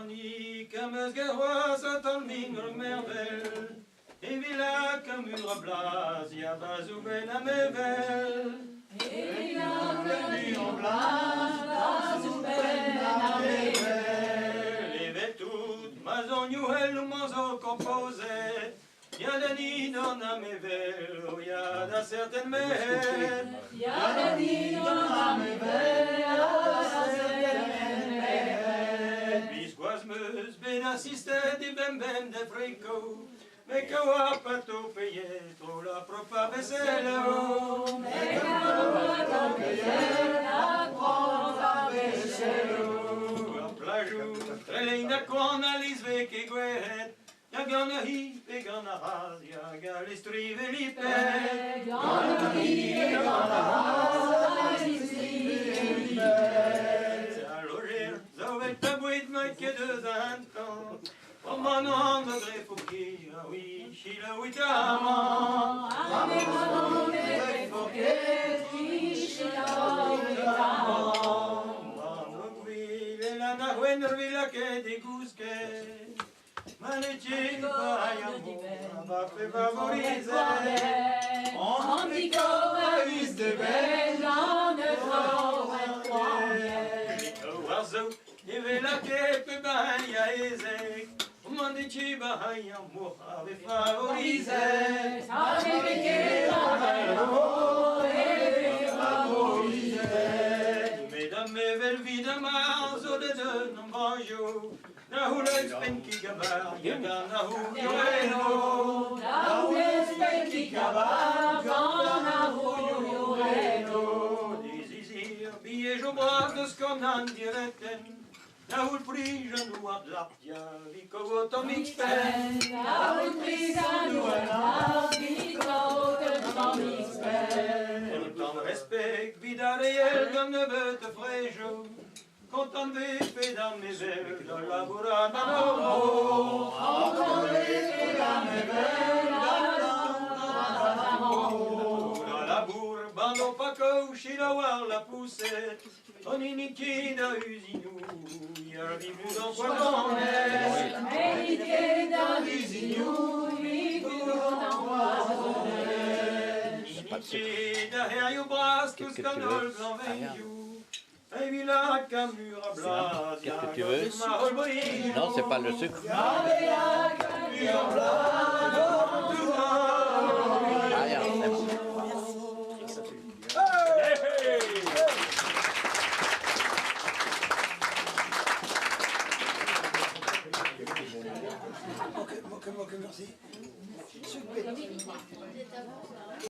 Tony, Kamesgarois, Saint-Alming, Mervel, et Villa, Camura, Blas, Yabazou, Ben, Amével. Et Villa, Camura, Blas, Bazou, Ben, Amével. Et Vetout, Mazon, Youhel, ou Manzo, composé. Y'a des nids dans Amével, oh y'a da certaines mères. Y'a des nids dans Amével, y'a da certaines mères. Bisquoise meuse, ben assistait des bem des fricots. Mais qu'awa pato payé, trop la propa baissait l'eau. Mais qu'awa pato payé, la propa baissait l'eau. A plajou, trelina qu'on a lisvé qui guet. Ya gana hip e gana raz, ya galistri velipet. Gana hip e gana raz, galistri velipet. C'est à loger, zo vet tabouit ma que deux ans. Om man an de greffoki, ah oui, chila uitama. Ah mais man an de greffoki, chila uitama. Man ogvi, la na huener villa que degusque. Maletine Bayamo, va favoriser. On dit qu'on a eu de belles en de trop. Oiseau, il veut la quête, ben y'a Ezek. On dit que Bayamo avait favorisé. Avec qui Bayamo avait favorisé. Mesdames et belles vies de Mars, au de deux nombreux. Nahules penki gabar, yaga nahu yoreno. Nahules penki gabar, yaga nahu yoreno. Désir, billet je brave de ce qu'on en dirait. Nahul prix je nous a blardia, vico votom xpen. Nahul prix je nous a blardia, vico votom xpen. Le temps de respect, vida réel comme ne veut te fréjo. Content de vivre dans mes ailes, dans la bourra d'Amoro. Content de vivre dans mes ailes, dans la bourra. Dans la bourre, bando paco, chinois la poussette. On iniki da usinou, y'a vivu dans quoi l'on est. Iniki da usinou, vivu dans quoi l'on est. Iniki da herriou bras, tous canol blanc veillou. Qu'est-ce que tu veux? Non, c'est pas le sucre. Ok, merci.